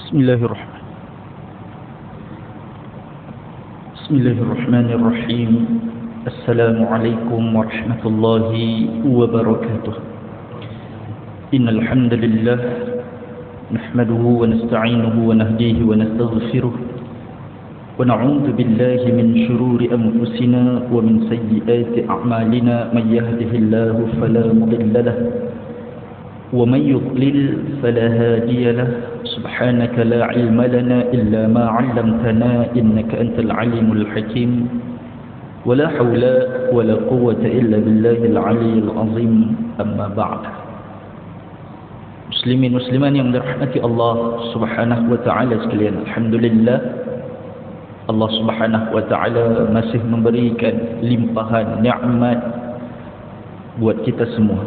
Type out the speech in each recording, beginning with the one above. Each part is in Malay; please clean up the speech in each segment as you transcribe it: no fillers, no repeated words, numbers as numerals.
Bismillahirrahmanirrahim. Assalamualaikum warahmatullahi wabarakatuh. Innal hamdalillah nahmaduhu wa nasta'inuhu wa nahdihi wa nastaghfiruh wa na'udzu billahi min shururi anfusina wa min sayyiati a'malina may yahdihillahu fala mudilla lahu wa may yudlil fala hadiya lahu. سبحانك لا علم لنا إلا ما علمتنا إنك أنت العليم الحكيم ولا حول ولا قوة إلا بالله العلي العظيم. أما بعد. Muslimin musliman yang dirahmati Allah Subhanahu wa taala sekalian, alhamdulillah Allah Subhanahu wa taala masih memberikan limpahan nikmat buat kita semua.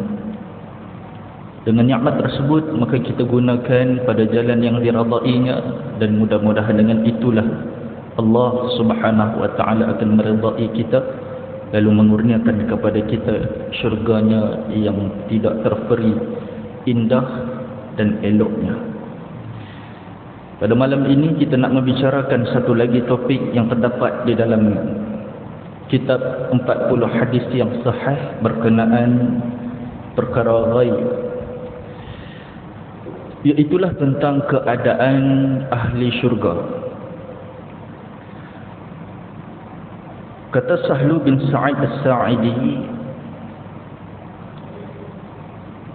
Dengan nikmat tersebut maka kita gunakan pada jalan yang diridainya, dan mudah-mudahan dengan itulah Allah Subhanahu wa taala akan meridai kita lalu mengurniakan kepada kita syurganya yang tidak terperi indah dan eloknya. Pada malam ini kita nak membicarakan satu lagi topik yang terdapat di dalam kitab 40 hadis yang sahih berkenaan perkara ghaib, iaitulah tentang keadaan ahli syurga. Kata Sahlu bin Sa'id As-Sa'idi,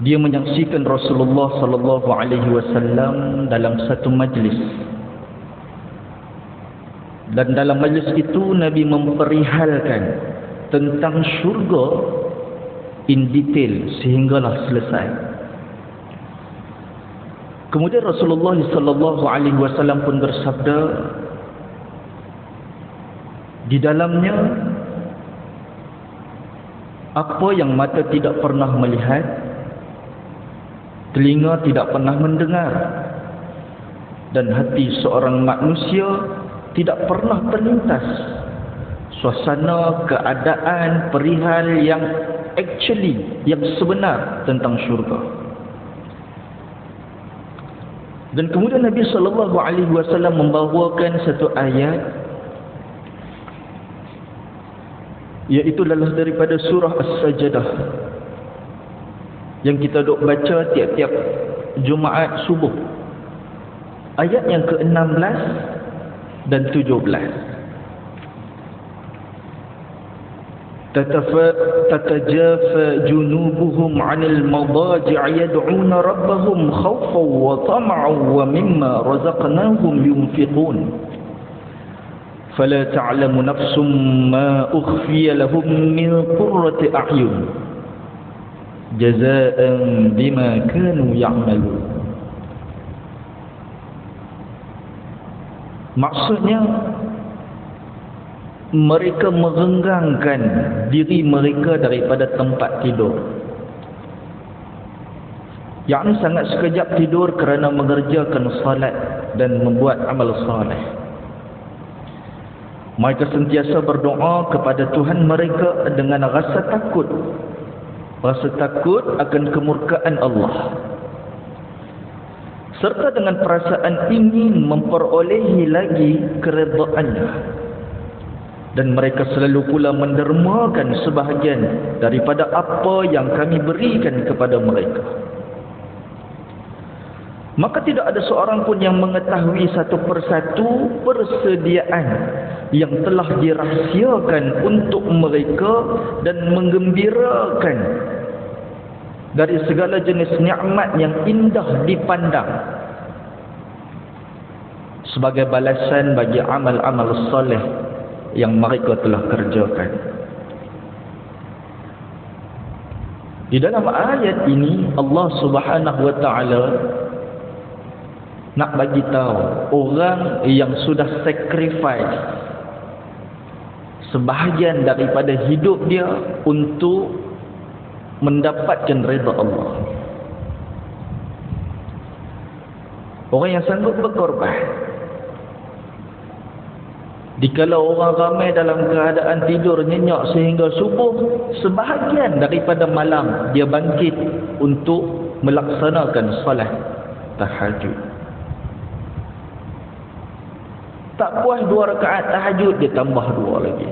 dia menyaksikan Rasulullah sallallahu alaihi wasallam dalam satu majlis, dan dalam majlis itu Nabi memperihalkan tentang syurga in detail sehinggalah selesai. Kemudian Rasulullah sallallahu alaihi wasallam pun bersabda, di dalamnya apa yang mata tidak pernah melihat, telinga tidak pernah mendengar, dan hati seorang manusia tidak pernah terlintas suasana, keadaan, perihal yang yang sebenar tentang syurga. Dan kemudian Nabi sallallahu alaihi wasallam membawakan satu ayat, iaitu adalah daripada surah As-Sajdah yang kita duk baca tiap-tiap Jumaat subuh, ayat yang ke-16 dan 17. تتجافى جنوبهم عن المضاجع يدعون ربهم خوفا وطمعا ومما رزقناهم ينفقون فلا تعلم نفس ما أخفي لهم من قرة أعين جزاء بما كانوا يعملون. Maksudnya mereka merenggangkan diri mereka daripada tempat tidur, yakni sangat sekejap tidur kerana mengerjakan salat dan membuat amal saleh. Mereka sentiasa berdoa kepada Tuhan mereka dengan rasa takut akan kemurkaan Allah, serta dengan perasaan ingin memperolehi lagi keredaannya. Dan mereka selalu pula mendermakan sebahagian daripada apa yang kami berikan kepada mereka. Maka tidak ada seorang pun yang mengetahui satu persatu persediaan yang telah dirahsiakan untuk mereka dan menggembirakan dari segala jenis nikmat yang indah dipandang sebagai balasan bagi amal-amal soleh yang mereka telah kerjakan. Di dalam ayat ini Allah Subhanahu wa taala nak bagi tahu orang yang sudah sacrifice sebahagian daripada hidup dia untuk mendapatkan redha Allah. Orang yang sanggup berkorban. Dikala orang ramai dalam keadaan tidur nyenyak sehingga subuh, sebahagian daripada malam dia bangkit untuk melaksanakan solat tahajud. Tak puas 2 rakaat tahajud, dia tambah 2 lagi.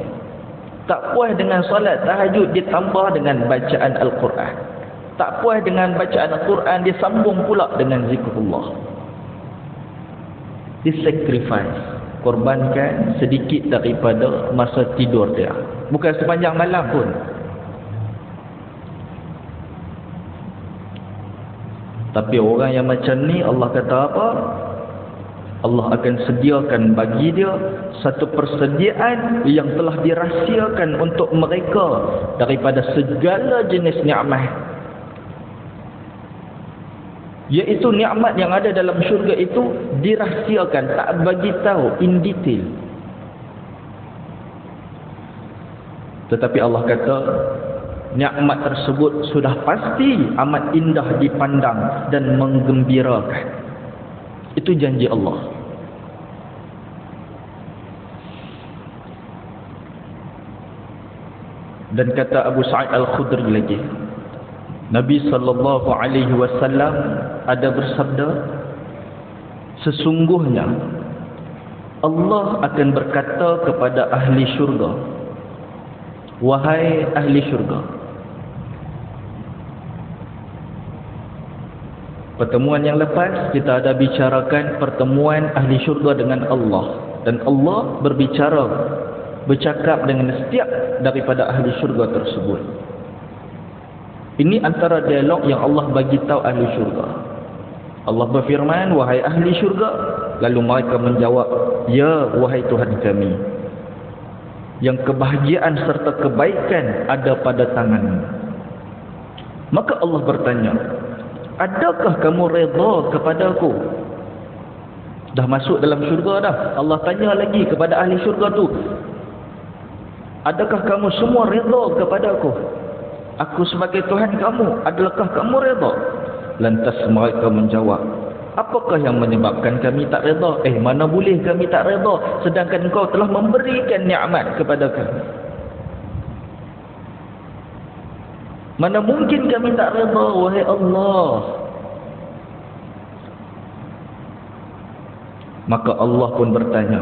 Tak puas dengan solat tahajud, dia tambah dengan bacaan Al-Quran. Tak puas dengan bacaan Al-Quran, dia sambung pula dengan zikrullah. Dia sacrifice, korbankan sedikit daripada masa tidur dia. Bukan sepanjang malam pun. Tapi orang yang macam ni, Allah kata apa? Allah akan sediakan bagi dia satu persediaan yang telah dirahsiakan untuk mereka daripada segala jenis nikmat. Iaitu nikmat yang ada dalam syurga itu dirahsiakan, tak bagi tahu in detail. Tetapi Allah kata nikmat tersebut sudah pasti amat indah dipandang dan menggembirakan. Itu janji Allah. Dan kata Abu Sa'id Al-Khudri lagi, Nabi sallallahu alaihi wasallam ada bersabda, sesungguhnya Allah akan berkata kepada ahli syurga, wahai ahli syurga. Pertemuan yang lepas kita ada bicarakan pertemuan ahli syurga dengan Allah, dan Allah bercakap dengan setiap daripada ahli syurga tersebut. Ini antara dialog yang Allah bagi tahu ahli syurga. Allah berfirman, wahai ahli syurga, lalu mereka menjawab, ya wahai Tuhan kami, yang kebahagiaan serta kebaikan ada pada tangan-Mu. Maka Allah bertanya, adakah kamu redha kepada aku? Dah masuk dalam syurga dah. Allah tanya lagi kepada ahli syurga tu, adakah kamu semua redha kepada aku? Aku sebagai Tuhan kamu, adakah kamu redha? Lantas mereka menjawab, apakah yang menyebabkan kami tak redha? Mana boleh kami tak redha, sedangkan Engkau telah memberikan nikmat kepada kami. Mana mungkin kami tak redha, wahai Allah. Maka Allah pun bertanya,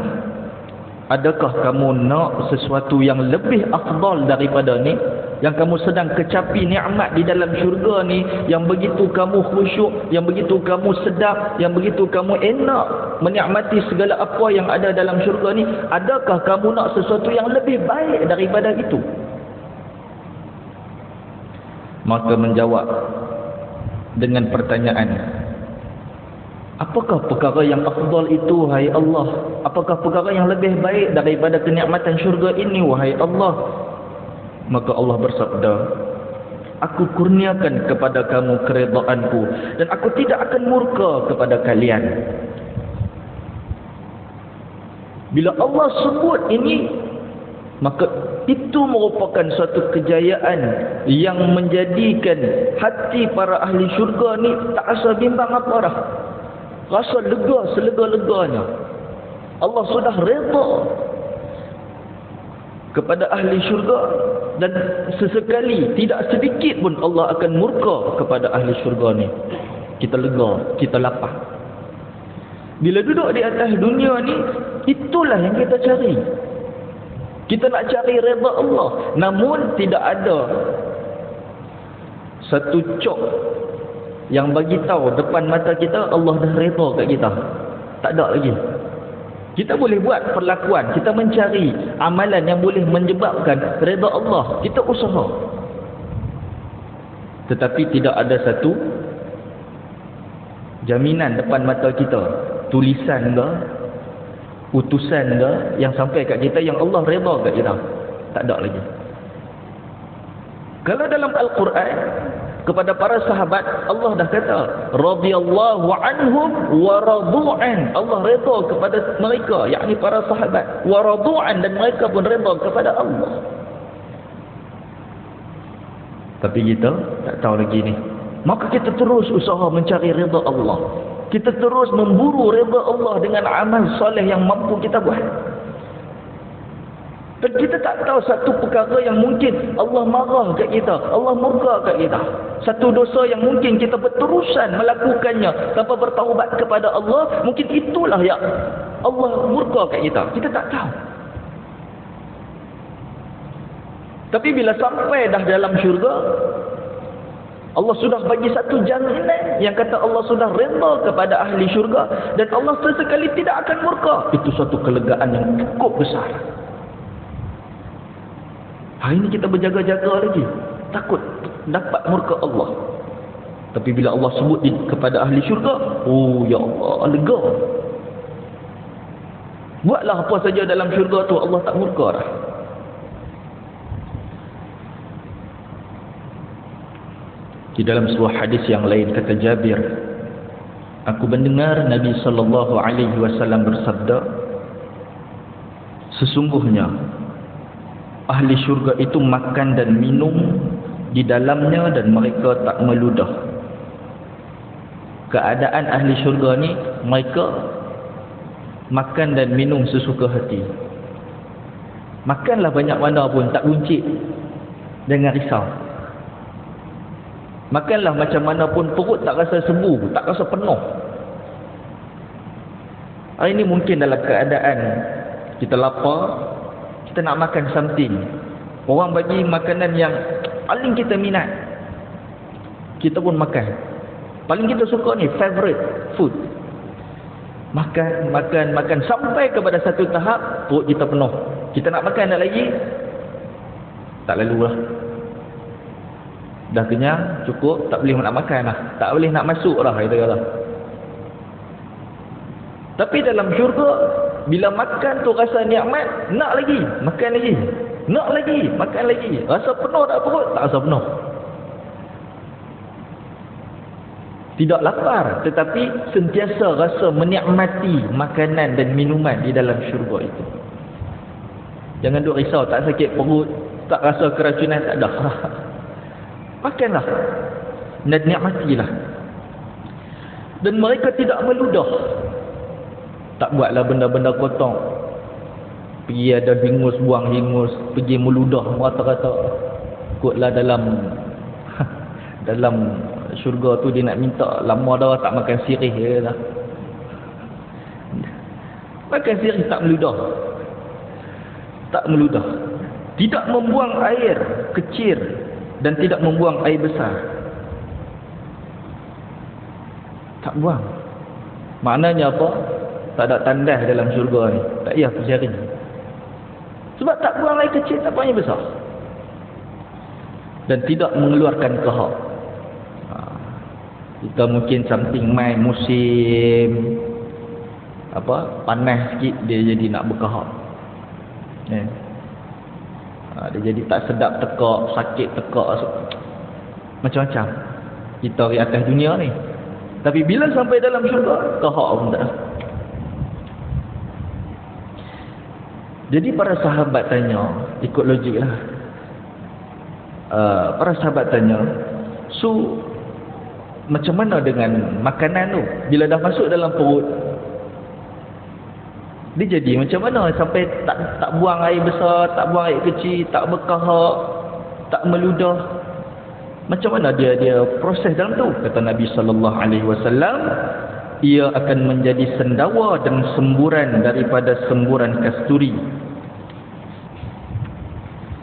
adakah kamu nak sesuatu yang lebih afdal daripada ni? Yang kamu sedang kecapi nikmat di dalam syurga ni, yang begitu kamu khusyuk, yang begitu kamu sedap, yang begitu kamu enak menikmati segala apa yang ada dalam syurga ni. Adakah kamu nak sesuatu yang lebih baik daripada itu? Maka menjawab dengan pertanyaan, apakah perkara yang afdal itu, wahai Allah? Apakah perkara yang lebih baik daripada kenikmatan syurga ini, wahai Allah? Maka Allah bersabda, aku kurniakan kepada kamu keredaanku, dan aku tidak akan murka kepada kalian. Bila Allah sebut ini, maka itu merupakan suatu kejayaan yang menjadikan hati para ahli syurga ni tak rasa bimbang apa dah. Rasa lega selega-leganya. Allah sudah redha kepada ahli syurga, dan sesekali tidak sedikit pun Allah akan murka kepada ahli syurga ni. Kita lega, kita lapar. Bila duduk di atas dunia ni, itulah yang kita cari. Kita nak cari redha Allah, namun tidak ada satu cok yang bagi tahu depan mata kita Allah dah redha kat kita. Tak ada lagi. Kita boleh buat perlakuan, kita mencari amalan yang boleh menyebabkan redha Allah, kita usaha. Tetapi tidak ada satu jaminan depan mata kita, tulisan ke, utusan ke, yang sampai kat kita yang Allah redha kat kita. Tak ada lagi. Kalau dalam Al-Quran, kepada para sahabat, Allah dah kata, radhiyallahu anhum wa radu'an. Allah redha kepada mereka, yakni para sahabat, wa radu'an, dan mereka pun redha kepada Allah. Tapi kita tak tahu lagi ni. Maka kita terus usaha mencari redha Allah. Kita terus memburu redha Allah dengan amal soleh yang mampu kita buat. Dan kita tak tahu satu perkara yang mungkin Allah marah kat kita, Allah murka kat kita. Satu dosa yang mungkin kita berterusan melakukannya tanpa bertaubat kepada Allah, mungkin itulah yang Allah murka kat kita? Kita tak tahu. Tapi bila sampai dah dalam syurga, Allah sudah bagi satu jaminan yang kata Allah sudah redha kepada ahli syurga dan Allah sesekali tidak akan murka. Itu suatu kelegaan yang cukup besar. Hari ini kita berjaga-jaga lagi, takut dapat murka Allah. Tapi bila Allah sebut kepada ahli syurga, oh ya Allah, lega. Buatlah apa saja dalam syurga tu, Allah tak murka dah. Di dalam sebuah hadis yang lain kata Jabir, aku mendengar Nabi sallallahu alaihi wasallam bersabda, sesungguhnya ahli syurga itu makan dan minum di dalamnya dan mereka tak meludah. Keadaan ahli syurga ni, mereka makan dan minum sesuka hati. Makanlah banyak mana pun tak buncit, jangan risau. Makanlah macam mana pun, perut tak rasa sembuh, tak rasa penuh. Hari ini mungkin dalam keadaan kita lapar, kita nak makan something, orang bagi makanan yang paling kita minat, kita pun makan. Paling kita suka ni, favorite food. Makan sampai kepada satu tahap perut kita penuh. Kita nak makan nak lagi, tak lalulah. Dah kenyang, cukup, tak boleh nak makan lah, tak boleh nak masuk lah, kita kata. Tapi dalam syurga, bila makan tu rasa nikmat, nak lagi, makan lagi, nak lagi, makan lagi. Rasa penuh tak perut? Tak rasa penuh. Tidak lapar, tetapi sentiasa rasa menikmati makanan dan minuman di dalam syurga itu. Jangan duk risau, tak sakit perut, tak rasa keracunan, tak ada. Makanlah dan nikmatilah. Dan mereka tidak meludah, tak buatlah benda-benda kotor, pergi ada hingus, buang hingus, pergi meludah rata-rata. Kutlah dalam dalam syurga tu dia nak minta, lama dah tak makan sirih dia dah. Makan sirih tak meludah, tak meludah, tidak membuang air kecil dan tidak membuang air besar. Tak buang. Maknanya apa? Tak ada tandas dalam syurga ni, tak payah berjari. Sebab tak buang air kecil, tak buang air besar. Dan tidak mengeluarkan kehak. Kita mungkin something main musim apa, panas sikit dia jadi nak berkehak. Dia jadi tak sedap tekak, sakit tekak, macam-macam kita di atas dunia ni. Tapi bila sampai dalam syurga, kehak pun tak ada. Jadi para sahabat tanya, ikut logik lah, para sahabat tanya, so macam mana dengan makanan tu? Bila dah masuk dalam perut, dia jadi macam mana sampai tak buang air besar, tak buang air kecil, tak berkahak, tak meludah? Macam mana dia proses dalam tu? Kata Nabi sallallahu alaihi wasallam, ia akan menjadi sendawa dan semburan daripada semburan kasturi.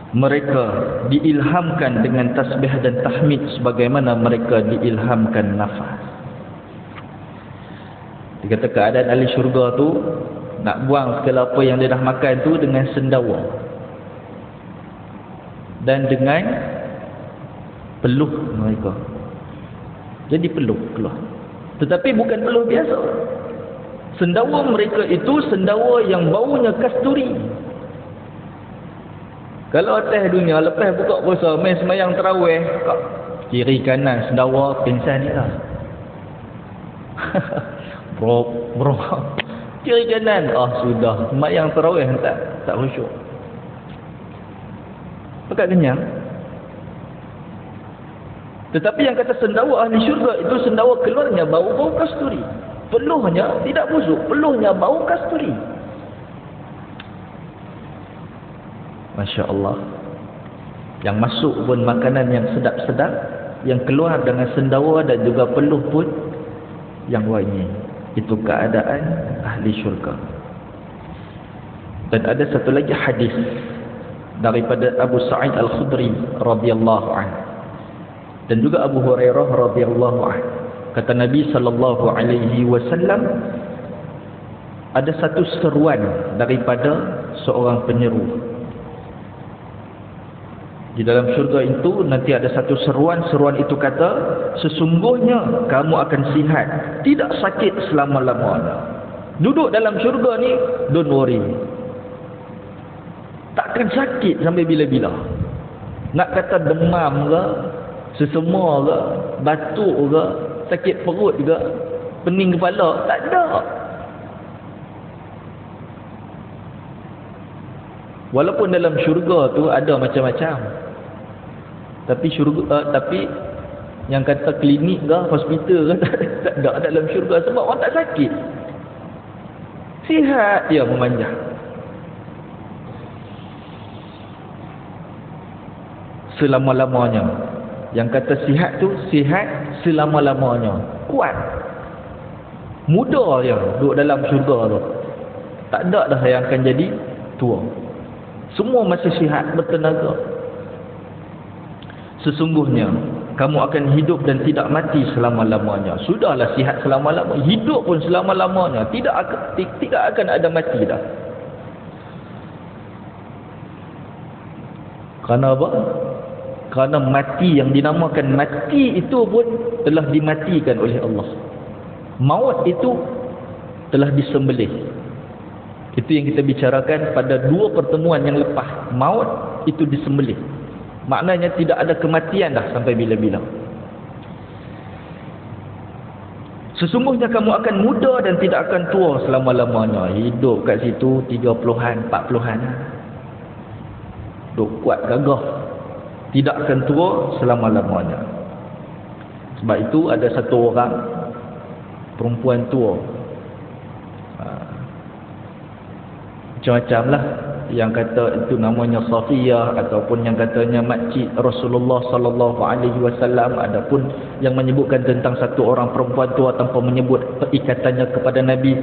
Mereka diilhamkan dengan tasbih dan tahmid sebagaimana mereka diilhamkan nafas. Dia kata keadaan ahli syurga tu nak buang segala apa yang dia dah makan tu dengan sendawa dan dengan peluh mereka. Jadi peluh keluar. Tetapi bukan peluh biasa. Sendawa mereka itu sendawa yang baunya kasturi. Kalau atas dunia lepas buka puasa main semayang tarawih, kiri kanan sendawa, pingsan ni lah. Bro. Kiri kanan, sudah semayang tarawih tak khusyuk. Pekat kenyang. Tetapi yang kata sendawa ahli syurga itu sendawa keluarnya bau-bau kasturi. Peluhnya tidak busuk, peluhnya bau kasturi. Masya Allah. Yang masuk pun makanan yang sedap-sedap, yang keluar dengan sendawa dan juga peluh pun yang wangi. Itu keadaan ahli syurga. Dan ada satu lagi hadis daripada Abu Sa'id Al-Khudri radhiyallahu anhu dan juga Abu Hurairah radhiyallahu anhu. Kata Nabi sallallahu alaihi wasallam, ada satu seruan daripada seorang penyeru. Di dalam syurga itu nanti ada satu seruan. Seruan itu kata, sesungguhnya kamu akan sihat, tidak sakit selama-lamanya. Duduk dalam syurga ni, don't worry, takkan sakit sampai bila-bila. Nak kata demam ke, sesema ke, batuk ke, sakit perut ke, pening kepala, tak ada. Walaupun dalam syurga tu ada macam-macam, tapi yang kata klinik ke, hospital ke, tak ada dalam syurga. Sebab orang tak sakit, sihat dia memanjang. Selama-lamanya. Yang kata sihat tu, sihat selama-lamanya, kuat, muda dia duduk dalam syurga tu. Tak ada dah yang akan jadi tua, semua masih sihat, bertenaga. Sesungguhnya kamu akan hidup dan tidak mati selama-lamanya. Sudahlah sihat selama-lamanya, hidup pun selama-lamanya, tidak akan ada mati dah. Kerana apa? Kerana mati, yang dinamakan mati itu pun telah dimatikan oleh Allah. Maut itu telah disembelih. Itu yang kita bicarakan pada 2 pertemuan yang lepas. Maut itu disembelih. Maknanya tidak ada kematian dah sampai bila-bila. Sesungguhnya kamu akan muda dan tidak akan tua selama-lamanya. Hidup kat situ 30-an, 40-an. Duk kuat gagah. Tidak akan tua selama-lamanya. Sebab itu ada satu orang perempuan tua, macam-macam lah, yang kata itu namanya Safiyah, ataupun yang katanya makcik Rasulullah sallallahu alaihi wasallam. Adapun yang menyebutkan tentang satu orang perempuan tua tanpa menyebut ikatannya kepada Nabi.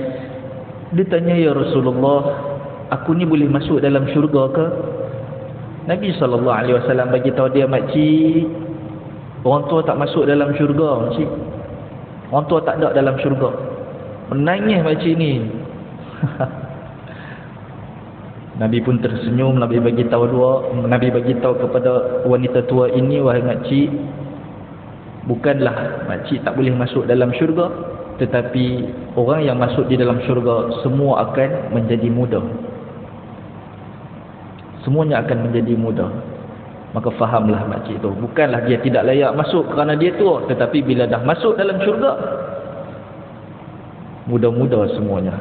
Dia tanya, ya Rasulullah, aku ni boleh masuk dalam syurga ke? Nabi sallallahu alaihi wasallam bagi tahu dia, makcik, orang tua tak masuk dalam syurga, makcik. Orang tua tak ada dalam syurga. Menangis makcik ni. Nabi pun tersenyum. Nabi bagi tahu kepada wanita tua ini, wahai makcik, bukanlah makcik tak boleh masuk dalam syurga, tetapi orang yang masuk di dalam syurga semua akan menjadi muda. Semuanya akan menjadi muda. Maka fahamlah makcik itu, bukanlah dia tidak layak masuk kerana dia tua, tetapi bila dah masuk dalam syurga, muda-muda semuanya.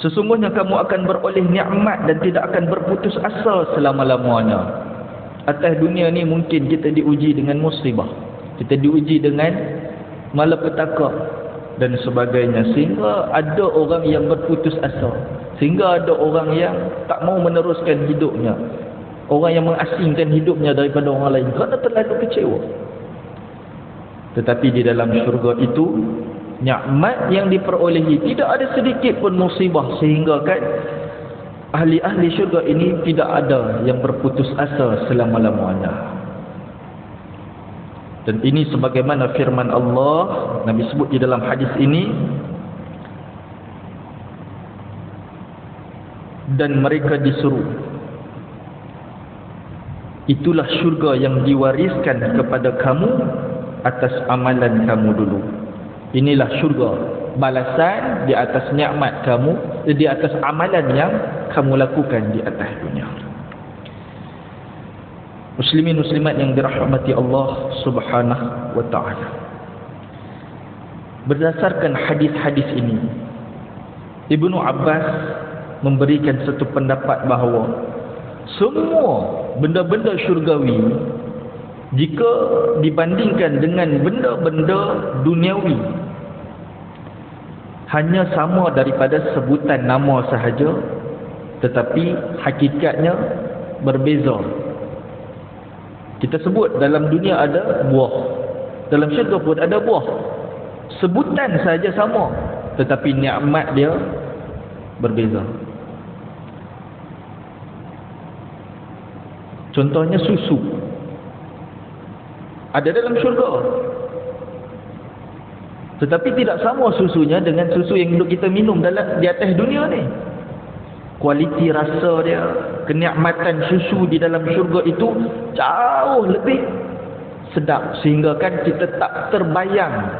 Sesungguhnya kamu akan beroleh nikmat dan tidak akan berputus asa selama-lamanya. Atas dunia ni mungkin kita diuji dengan musibah, kita diuji dengan malapetaka dan sebagainya, sehingga ada orang yang berputus asa, sehingga ada orang yang tak mau meneruskan hidupnya, orang yang mengasingkan hidupnya daripada orang lain kerana terlalu kecewa. Tetapi di dalam syurga itu, nikmat yang diperolehi, tidak ada sedikit pun musibah, sehingga kan ahli-ahli syurga ini tidak ada yang berputus asa selama-lamanya. Dan ini sebagaimana firman Allah, Nabi sebut di dalam hadis ini, dan mereka disuruh, itulah syurga yang diwariskan kepada kamu atas amalan kamu dulu. Inilah syurga, balasan di atas nikmat kamu, di atas amalan yang kamu lakukan di atas dunia. Muslimin muslimat yang dirahmati Allah Subhanahu wa taala. Berdasarkan hadis-hadis ini, Ibnu Abbas memberikan satu pendapat bahawa semua benda-benda syurgawi, jika dibandingkan dengan benda-benda duniawi, hanya sama daripada sebutan nama sahaja, tetapi hakikatnya berbeza. Kita sebut dalam dunia ada buah, dalam syurga pun ada buah, sebutan sahaja sama, tetapi nikmat dia berbeza. Contohnya susu. Ada dalam syurga. Tetapi tidak sama susunya dengan susu yang duk kita minum di atas dunia ni. Kualiti rasa dia, kenikmatan susu di dalam syurga itu jauh lebih sedap, sehingga kan kita tak terbayang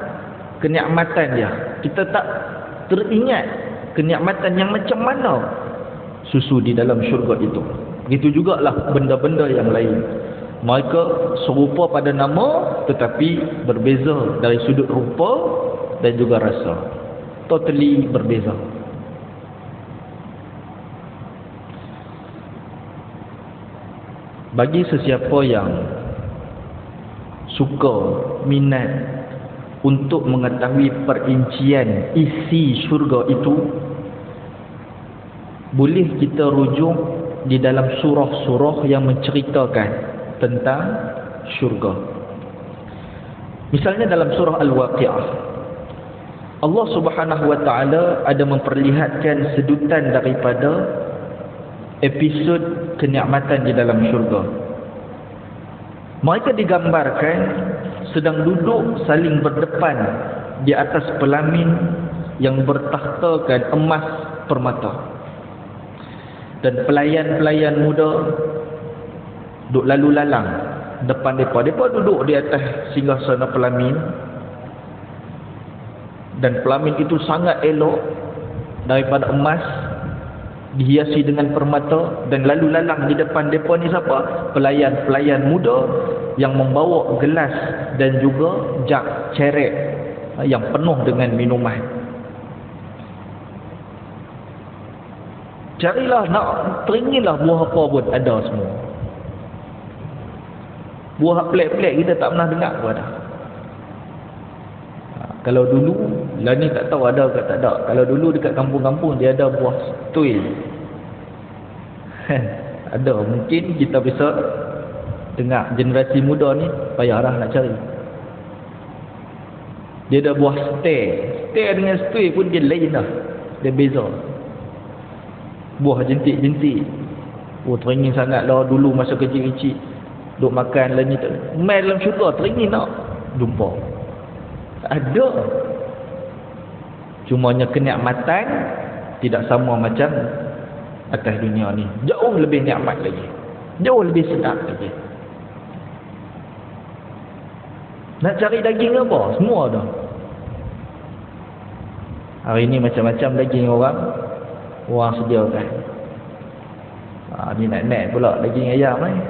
kenikmatan dia. Kita tak teringat kenikmatan yang macam mana susu di dalam syurga itu. Begitu jugalah benda-benda yang lain. Mereka serupa pada nama tetapi berbeza dari sudut rupa dan juga rasa. Totally berbeza. Bagi sesiapa yang suka, minat untuk mengetahui perincian isi syurga itu, boleh kita rujuk di dalam surah-surah yang menceritakan tentang syurga. Misalnya dalam surah Al-Waqi'ah, Allah Subhanahu wa taala ada memperlihatkan sedutan daripada episod kenikmatan di dalam syurga. Mereka digambarkan sedang duduk saling berdepan di atas pelamin yang bertakhtakan emas permata. Dan pelayan-pelayan muda duduk lalu lalang depan mereka. Mereka duduk di atas singgasana pelamin. Dan pelamin itu sangat elok daripada emas, dihiasi dengan permata. Dan lalu lalang di depan mereka ni siapa? Pelayan-pelayan muda yang membawa gelas dan juga jug cerek yang penuh dengan minuman. Carilah, nak teringinlah buah apa pun ada semua. Buah pelik-pelik kita tak pernah dengar pun ada. Kalau dulu, lah ni tak tahu ada ke tak ada. Kalau dulu dekat kampung-kampung dia ada buah tuil. Ada, mungkin kita bisa dengar. Generasi muda ni payahlah nak cari. Dia ada buah star. Star dengan tuil pun dia lain lah. Dia beza. Buah jentik-jentik. Oh, teringin sangat lah dulu masa kecil-kecil. Duk makan lah ni. Main dalam syurga, teringin nak jumpa. Ada. Cumanya kenikmatan tidak sama macam atas dunia ni. Jauh lebih nikmat lagi. Jauh lebih sedap lagi. Nak cari daging apa? Semua dah. Hari ni macam-macam daging orang sediakan. Ni nak pula daging ayam ni.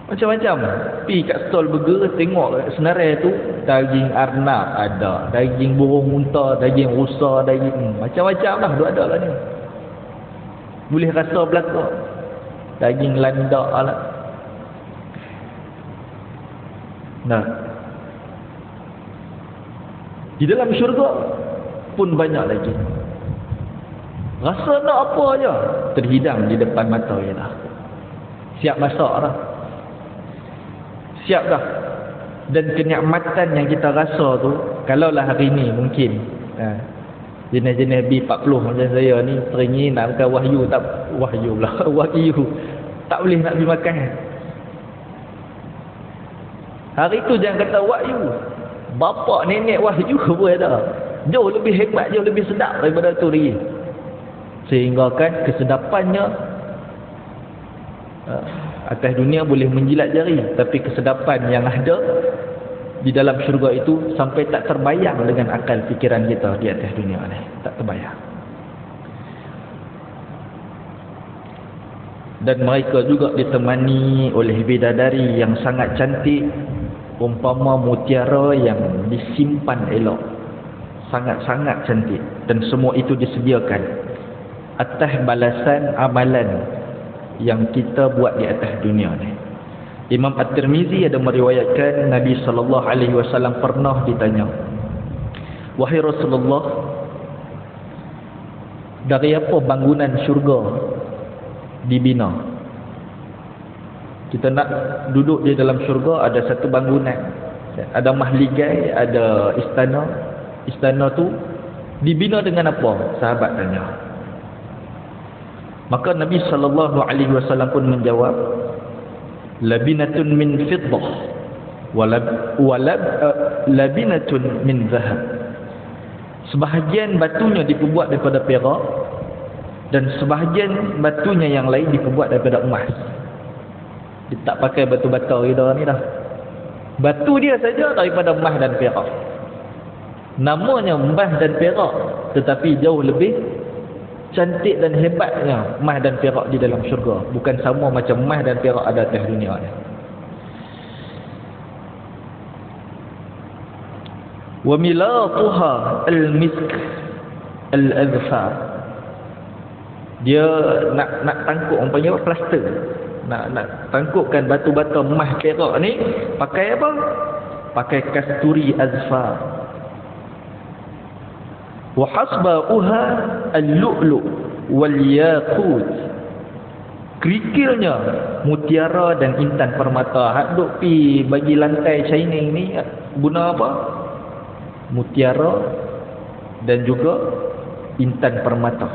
Macam-macam. Pergi kat stall burger, tengok senarai tu, daging arnab ada, daging burung unta, daging rusa, daging macam-macam lah, ada lah ni. Boleh rasa belakang. Daging landak lah. Nah, di dalam syurga pun banyak lagi. Rasa nak apa aja terhidang di depan mata je dah. Siap masak dah. Siap dah. Dan kenikmatan yang kita rasa tu, kalaulah hari ni mungkin jenis-jenis B40 macam saya ni teringin nak makan wahyu, tak wahyu lah. Wahyu tak boleh nak pergi makan. Hari tu jangan kata wahyu, bapa nenek wahyu pun ada. Jauh lebih hebat, jauh lebih sedap daripada tu lagi. Sehingga kan kesedapannya atas dunia boleh menjilat jari, tapi kesedapan yang ada di dalam syurga itu sampai tak terbayang dengan akal fikiran kita di atas dunia ni. Tak terbayang. Dan mereka juga ditemani oleh bidadari yang sangat cantik, umpama mutiara yang disimpan elok. Sangat-sangat cantik. Dan semua itu disediakan atas balasan amalan yang kita buat di atas dunia ni. Imam At-Tirmizi ada meriwayatkan Nabi SAW pernah ditanya, "Wahai Rasulullah, dari apa bangunan syurga dibina?" Kita nak duduk di dalam syurga, ada satu bangunan Ada mahligai, ada istana. Istana tu dibina dengan apa? Sahabat tanya. Maka Nabi SAW pun menjawab, labinatun min fiddah labinatun min zahab. Sebahagian batunya diperbuat daripada perak dan sebahagian batunya yang lain diperbuat daripada emas. Dia tak pakai batu bata kita ni dah. Batu dia saja daripada emas dan perak. Namanya emas dan perak, tetapi jauh lebih cantik dan hebatnya emas dan perak di dalam syurga. Bukan sama macam emas dan perak ada atas dunia ni. Wa milatuha al-misk al-azfar. Dia nak tangkuk, orang panggil apa? Plaster. Nak tangkukkan batu bata emas perak ni pakai apa? Pakai kasturi azfar. Wa hasba'uha al-lu'lu' wal yaqut. Kerikilnya mutiara dan intan permata. Hak duk pi bagi lantai shining ni guna apa? Mutiara dan juga intan permata.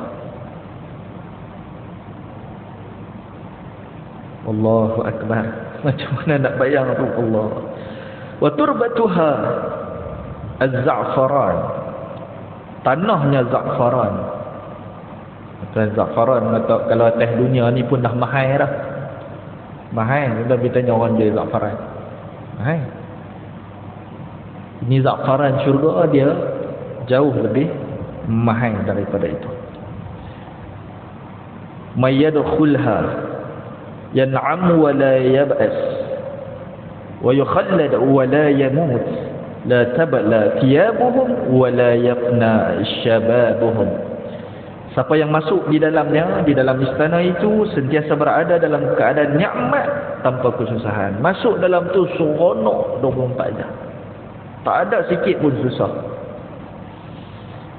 Allahu akbar. Macam mana nak bayang tu Allah. Wa turbatuha az-za'faran. Tanahnya za'faran. Za'faran kalau atas dunia ni pun dah mahal dah. Mahal. Kita bertanya orang jadi za'faran. Mahal. Ini za'faran syurga dia jauh lebih mahal daripada itu. May yadkhulha yan'am wa la yab'as wa yukhallad wa la yamut la tabla thiyabuhum wa la yafna shababuhum. Siapa yang masuk di dalamnya, di dalam istana itu, sentiasa berada dalam keadaan nikmat tanpa kesusahan. Masuk dalam tu seronok 24 jam. Tak ada sikit pun susah.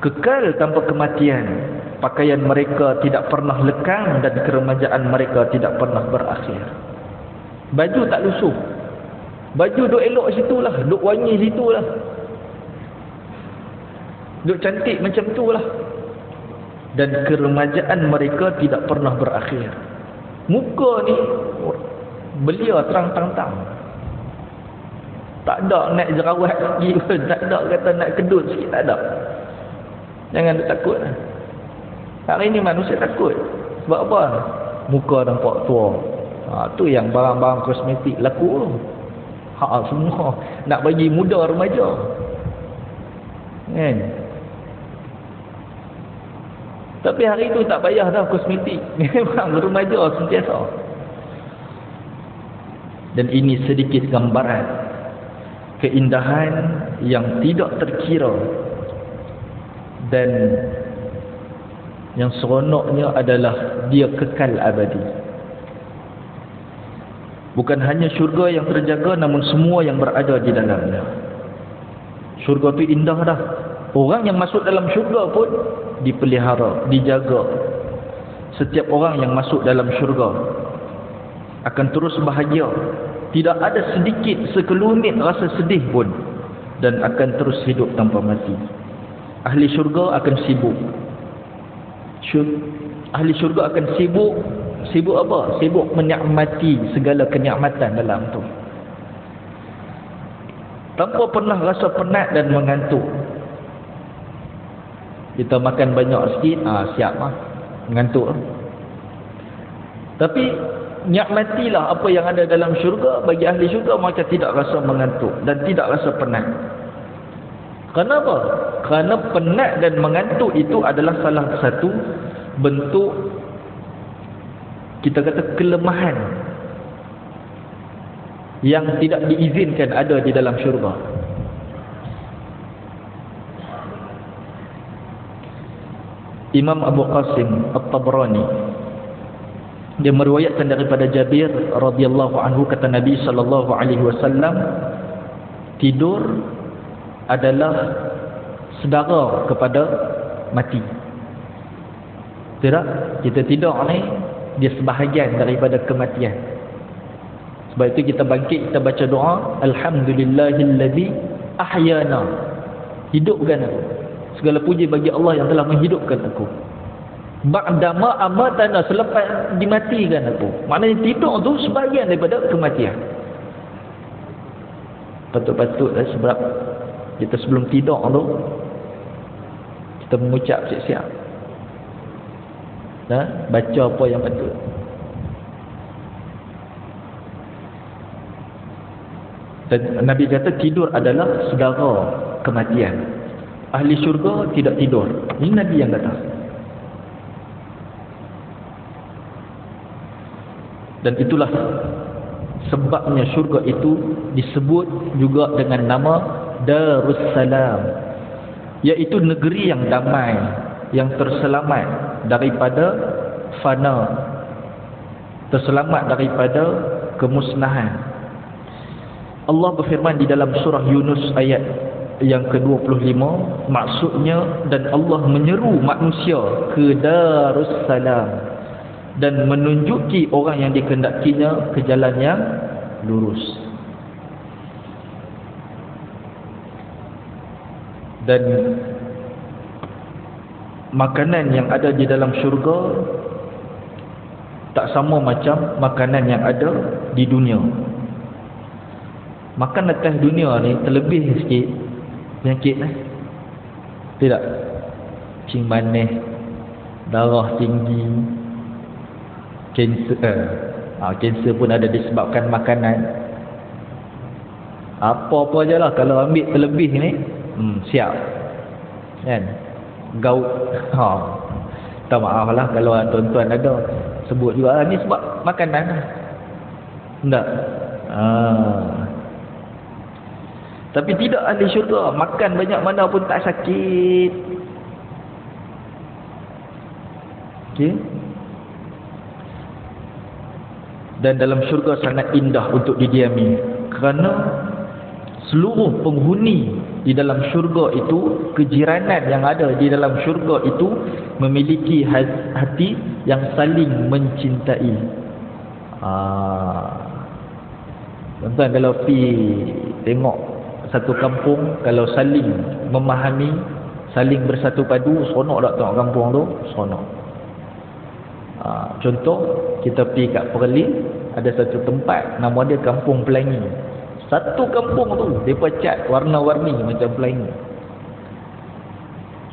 Kekal tanpa kematian. Pakaian mereka tidak pernah lekang dan keremajaan mereka tidak pernah berakhir. Baju tak lusuh. Baju duk elok situlah, duk wangi situlah. Duk cantik macam itulah. Dan keremajaan mereka tidak pernah berakhir. Muka ni belia terang-terang. Tak ada nak jerawat lagi pun, tak ada kata nak kedut sikit, tak ada. Jangan takut. Hari ni manusia takut. Sebab apa? Muka nampak tua. Tu yang barang-barang kosmetik laku tu. Semua nak bagi muda remaja. Kan? Tapi hari tu tak payah dah kosmetik. Memang remaja sentiasa. Dan ini sedikit gambaran keindahan yang tidak terkira dan yang seronoknya adalah dia kekal abadi. Bukan hanya syurga yang terjaga, namun semua yang berada di dalamnya. Syurga tu indah dah. Orang yang masuk dalam syurga pun dipelihara, dijaga. Setiap orang yang masuk dalam syurga akan terus bahagia. Tidak ada sedikit sekelumit rasa sedih pun, dan akan terus hidup tanpa mati. Ahli syurga akan sibuk. Ahli syurga akan sibuk. Sibuk apa? Sibuk menikmati segala kenikmatan dalam tu, tanpa pernah rasa penat dan mengantuk. Kita makan banyak sikit, siap lah, mengantuk lah. Tapi nikmatilah apa yang ada dalam syurga. Bagi ahli syurga, mereka tidak rasa mengantuk dan tidak rasa penat. Kenapa? Kerana penat dan mengantuk itu adalah salah satu bentuk, kita kata, kelemahan yang tidak diizinkan ada di dalam syurga. Imam Abu Qasim At-Tabrani, dia meriwayatkan daripada Jabir radhiyallahu anhu, kata Nabi sallallahu alaihi wasallam, tidur adalah sedara kepada mati. Tidak, kita tidur ni dia sebahagian daripada kematian. Sebab itu kita bangkit, kita baca doa, alhamdulillahillazi ahyana, hidupkan aku. Segala puji bagi Allah yang telah menghidupkan aku. Ba'dama amatana, selepas dimatikan aku. Maknanya tidur tu sebahagian daripada kematian. Patut-patut sebab kita sebelum tidur tu kita mengucap siap-siap. Baca apa yang patut. Dan Nabi kata tidur adalah saudara kematian. Ahli syurga tidak tidur. Ini Nabi yang kata. Dan itulah sebabnya syurga itu disebut juga dengan nama Darussalam, iaitu negeri yang damai, yang terselamat daripada fana, terselamat daripada kemusnahan. Allah berfirman di dalam surah Yunus ayat yang ke-25, maksudnya, dan Allah menyeru manusia ke Darussalam dan menunjuki orang yang dikehendakinya ke jalan yang lurus. Dan makanan yang ada di dalam syurga tak sama macam makanan yang ada di dunia. Makan atas dunia ni terlebih sikit penyakit lah. Tidak? Cing manis, darah tinggi, kanser pun ada disebabkan makanan. Apa-apa je lah kalau ambil terlebih ni, siap kan? Gout. Tak maaf lah kalau tuan-tuan ada sebut juga ni sebab makanan lah. Tak? Tapi tidak ahli syurga, makan banyak mana pun tak sakit. Okey. Dan dalam syurga sangat indah untuk didiami, kerana seluruh penghuni di dalam syurga itu, kejiranan yang ada di dalam syurga itu memiliki hati yang saling mencintai. Tuan-tuan kalau pergi tengok satu kampung, kalau saling memahami, saling bersatu padu, seronok tak tengok kampung tu? Seronok. Contoh, kita pergi kat Perlis, ada satu tempat nama dia Kampung Pelangi. Satu kampung tu depa cat warna-warni macam pelangi.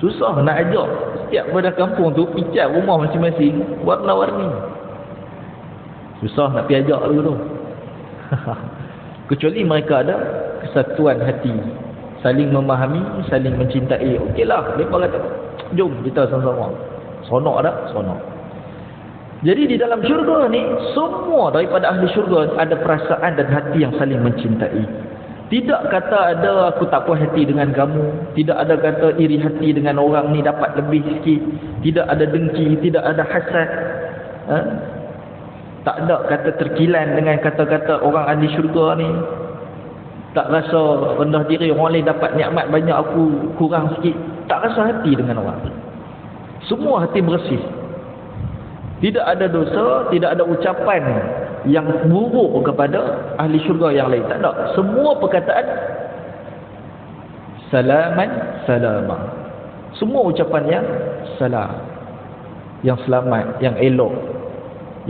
Susah nak ajak setiap pada kampung tu pergi cat rumah masing-masing warna-warni. Susah nak pergi ajak tu. Kecuali mereka ada kesatuan hati, saling memahami, saling mencintai. Okeylah, depa kata jom kita sama-sama. Seronok tak? Seronok. Jadi di dalam syurga ni, semua daripada ahli syurga ada perasaan dan hati yang saling mencintai. Tidak kata ada aku tak puas hati dengan kamu, tidak ada kata iri hati dengan orang ni dapat lebih sikit, tidak ada dengki, tidak ada hasad. Tak ada kata terkilan dengan kata-kata orang ahli syurga ni. Tak rasa rendah diri, orang lain dapat nikmat banyak aku kurang sikit. Tak rasa hati dengan orang. Semua hati bersih. Tidak ada dosa, tidak ada ucapan yang buruk kepada ahli syurga yang lain. Tak ada. Semua perkataan salaman salama. Semua ucapan yang salam, yang selamat, yang elok,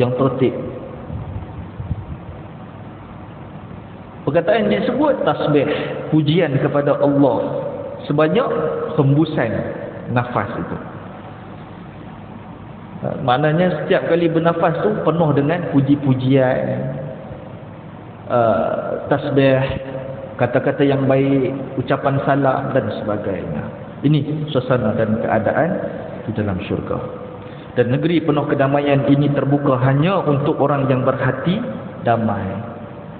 yang tertib. Perkataan yang disebut tasbih, pujian kepada Allah sebanyak hembusan nafas itu. Maknanya setiap kali bernafas tu penuh dengan puji-pujian, tasbih, kata-kata yang baik, ucapan salam dan sebagainya. Ini suasana dan keadaan di dalam syurga. Dan negeri penuh kedamaian ini terbuka hanya untuk orang yang berhati damai,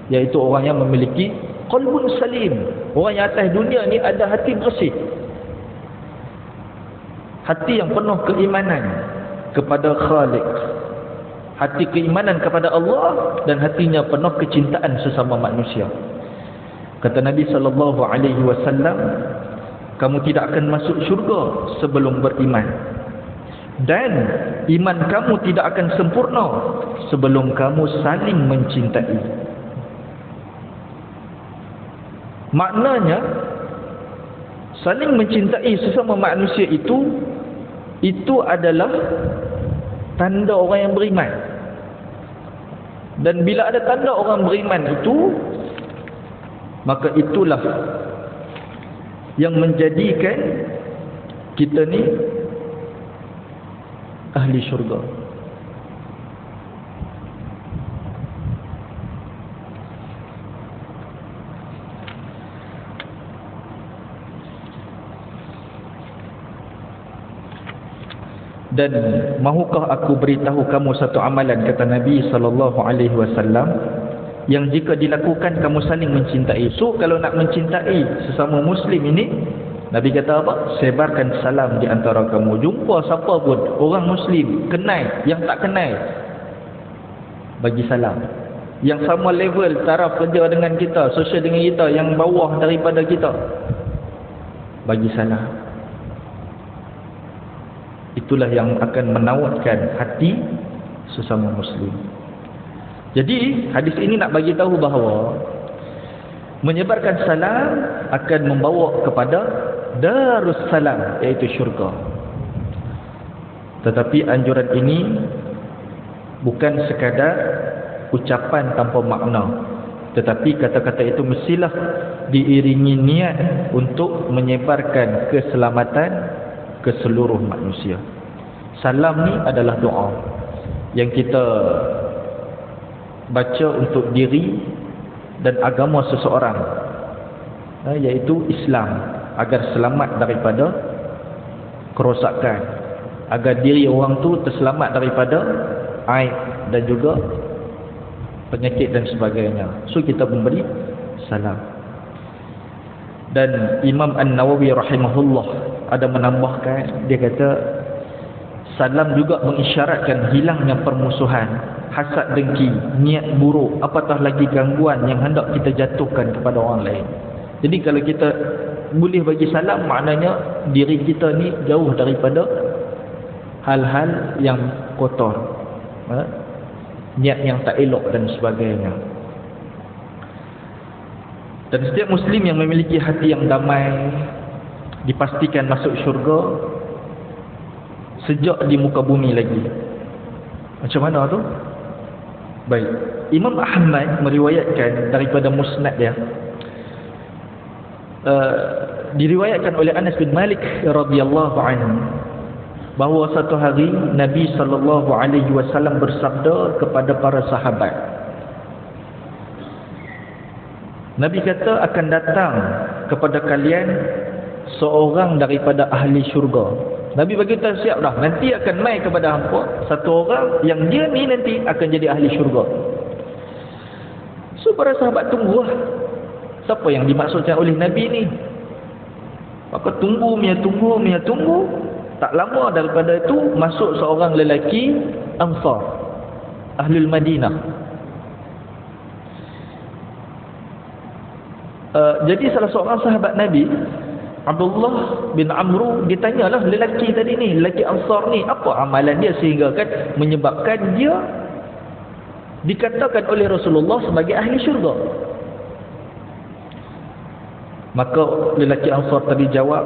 iaitu orang yang memiliki qalbun salim. Orang yang atas dunia ni ada hati bersih, hati yang penuh keimanan kepada Khaliq, hati keimanan kepada Allah, dan hatinya penuh kecintaan sesama manusia. Kata Nabi SAW, kamu tidak akan masuk syurga sebelum beriman, dan iman kamu tidak akan sempurna sebelum kamu saling mencintai. Maknanya saling mencintai sesama manusia itu adalah tanda orang yang beriman. Dan bila ada tanda orang beriman itu, maka itulah yang menjadikan kita ni ahli syurga. Dan mahukah aku beritahu kamu satu amalan, kata Nabi SAW, yang jika dilakukan kamu saling mencintai. So kalau nak mencintai sesama muslim ini, Nabi kata apa? Sebarkan salam di antara kamu. Jumpa siapa pun, orang muslim, kenal, yang tak kenal, bagi salam. Yang sama level, taraf kerja dengan kita, sosial dengan kita, yang bawah daripada kita, bagi salam. Itulah yang akan menawatkan hati sesama muslim. Jadi hadis ini nak bagi tahu bahawa menyebarkan salam akan membawa kepada Darussalam, iaitu syurga. Tetapi anjuran ini bukan sekadar ucapan tanpa makna, tetapi kata-kata itu mestilah diiringi niat untuk menyebarkan keselamatan ke seluruh manusia. Salam ni adalah doa yang kita baca untuk diri dan agama seseorang, iaitu Islam, agar selamat daripada kerosakan, agar diri orang tu terselamat daripada aib dan juga penyakit dan sebagainya. So kita memberi salam. Dan Imam An-Nawawi rahimahullah ada menambahkan, dia kata salam juga mengisyaratkan hilangnya permusuhan, hasad dengki, niat buruk, apatah lagi gangguan yang hendak kita jatuhkan kepada orang lain. Jadi kalau kita boleh bagi salam, maknanya diri kita ni jauh daripada hal-hal yang kotor, niat yang tak elok dan sebagainya. Dan setiap muslim yang memiliki hati yang damai dipastikan masuk syurga sejak di muka bumi lagi. Macam mana tu? Baik, Imam Ahmad meriwayatkan daripada musnad dia, diriwayatkan oleh Anas bin Malik radhiyallahu anhu, bahawa satu hari Nabi SAW bersabda kepada para sahabat, Nabi kata akan datang kepada kalian seorang daripada ahli syurga. Nabi bagi tahu siap dah, nanti akan mai kepada hampa satu orang yang dia ni nanti akan jadi ahli syurga. So para sahabat tunggulah siapa yang dimaksudkan oleh Nabi ni. Maka tunggu. Tak lama daripada itu masuk seorang lelaki Ansar, Ahlul Madinah. Jadi salah seorang sahabat Nabi, Abdullah bin Amru, ditanyalah lelaki tadi ni, lelaki Ansar ni, apa amalan dia sehingga kan menyebabkan dia dikatakan oleh Rasulullah sebagai ahli syurga. Maka lelaki Ansar tadi jawab,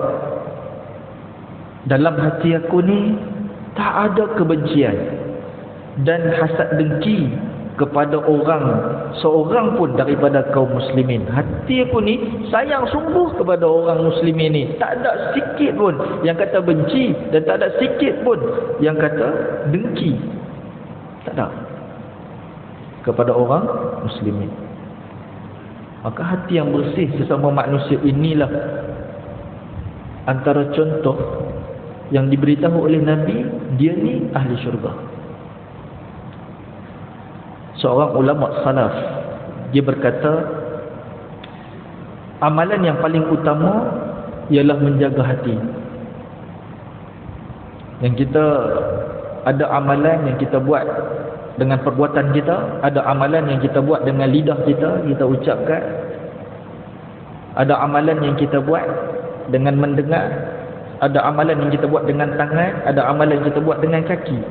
dalam hati aku ni tak ada kebencian dan hasad dengki kepada seorang pun daripada kaum muslimin. Hati aku ni sayang sungguh kepada orang muslimin ni. Tak ada sikit pun yang kata benci, dan tak ada sikit pun yang kata dengki. Tak ada kepada orang muslimin. Maka hati yang bersih sesama manusia inilah antara contoh yang diberitahu oleh Nabi, dia ni ahli syurga. Seorang ulama salaf, dia berkata, amalan yang paling utama ialah menjaga hati. Yang kita ada amalan yang kita buat dengan perbuatan kita, ada amalan yang kita buat dengan lidah kita ucapkan, ada amalan yang kita buat dengan mendengar, ada amalan yang kita buat dengan tangan, ada amalan yang kita buat dengan kaki.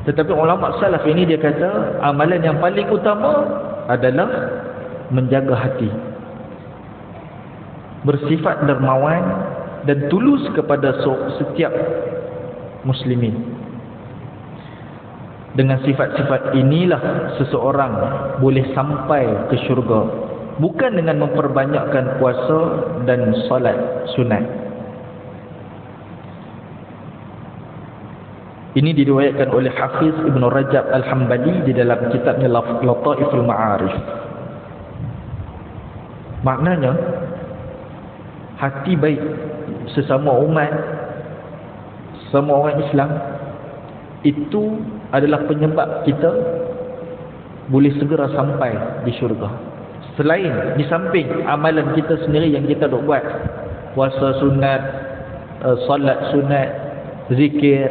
Tetapi ulama salaf ini dia kata amalan yang paling utama adalah menjaga hati. bersifat dermawan dan tulus kepada setiap muslimin. Dengan sifat-sifat inilah seseorang boleh sampai ke syurga, bukan dengan memperbanyakkan puasa dan solat sunat. Ini diriwayatkan oleh Hafiz Ibn Rajab Al-Hambali di dalam kitabnya Lataiful Ma'arif. Maknanya, hati baik sesama umat, sesama orang Islam, itu adalah penyebab kita boleh segera sampai di syurga. Selain, di samping amalan kita sendiri yang kita dok buat, puasa sunat, salat sunat, zikir,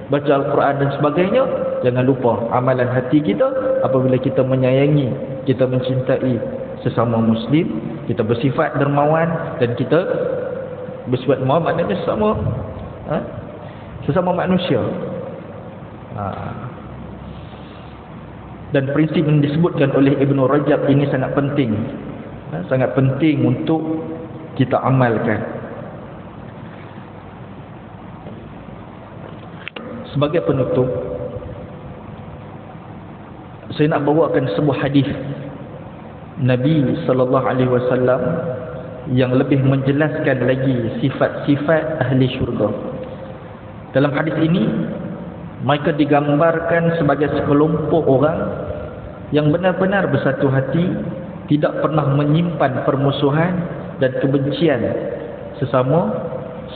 baca Al-Quran dan sebagainya, jangan lupa amalan hati kita. Apabila kita menyayangi, kita mencintai sesama muslim, kita bersifat dermawan, dan kita bersifat dermawan maknanya sesama manusia. Dan prinsip yang disebutkan oleh Ibn Rajab ini sangat penting, sangat penting untuk kita amalkan. Sebagai penutup, saya nak bawakan sebuah hadis Nabi sallallahu alaihi wasallam yang lebih menjelaskan lagi sifat-sifat ahli syurga. Dalam hadis ini, mereka digambarkan sebagai sekelompok orang yang benar-benar bersatu hati, tidak pernah menyimpan permusuhan dan kebencian sesama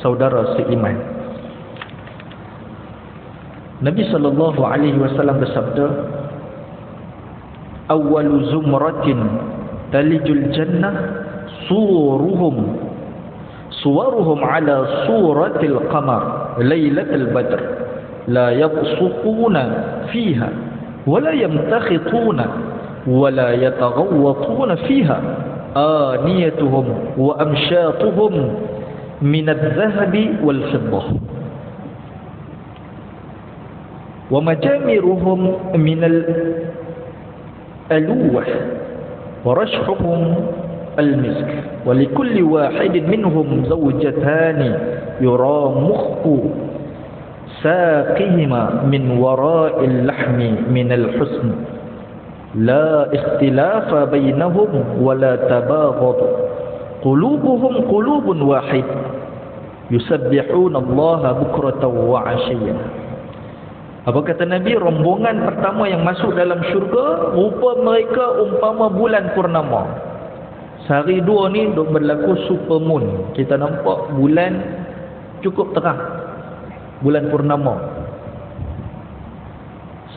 saudara seiman. Nabi sallallahu alaihi wasallam bersabda, "Awwalu zumratin talijul jannah suwaruhum ala suratil qamar lailatul badr la yabsuquna fiha wa la yamtakhituna wa la yataghawwatuna fiha aniyatuhum wa amshatuhum min adh-dhahabi wal fiddah wa majamiruhum min al-aluwah wa rashhuhum al-misk wa likulli wahidin minhum zawjatani yura mukhku saqihima min wara'il lahmi min al-husn la ikhtilafa bainahum wa la tabaghad qulubuhum qulubun wahid yusabbihuna Allah bukratan wa 'ashiyyan." Apa kata Nabi? Rombongan pertama yang masuk dalam syurga, rupa mereka umpama bulan purnama. Sehari dua ni duk berlaku super moon. Kita nampak bulan cukup terang, bulan purnama.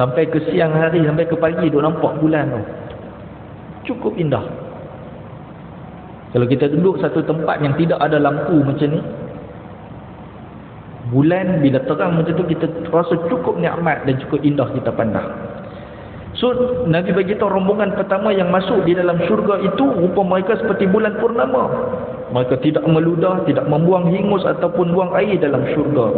Sampai ke siang hari, sampai ke pagi duk nampak bulan tu. Cukup indah. Kalau kita duduk satu tempat yang tidak ada lampu macam ni, bulan bila terang macam tu, kita rasa cukup nikmat dan cukup indah kita pandang. So Nabi beritahu rombongan pertama yang masuk di dalam syurga itu rupa mereka seperti bulan purnama. Mereka tidak meludah, tidak membuang hingus ataupun buang air dalam syurga.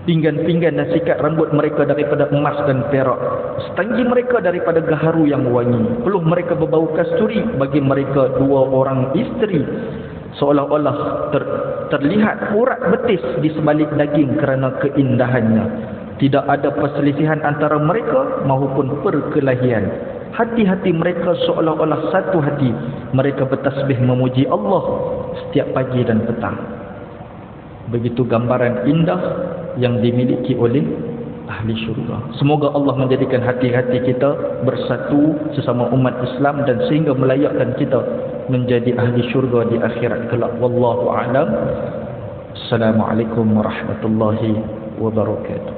Pinggan-pinggan dan sikat rambut mereka daripada emas dan perak. Setanggi mereka daripada gaharu yang wangi. Peluh mereka berbau kasturi. Bagi mereka dua orang isteri, seolah-olah terlihat urat betis di sebalik daging kerana keindahannya. Tidak ada perselisihan antara mereka maupun perkelahian. Hati-hati mereka seolah-olah satu hati. Mereka bertasbih memuji Allah setiap pagi dan petang. Begitu gambaran indah yang dimiliki oleh ahli syurga. Semoga Allah menjadikan hati-hati kita bersatu sesama umat Islam dan sehingga melayakkan kita menjadi ahli syurga di akhirat kelak. Wallahu a'lam. Assalamualaikum warahmatullahi wabarakatuh.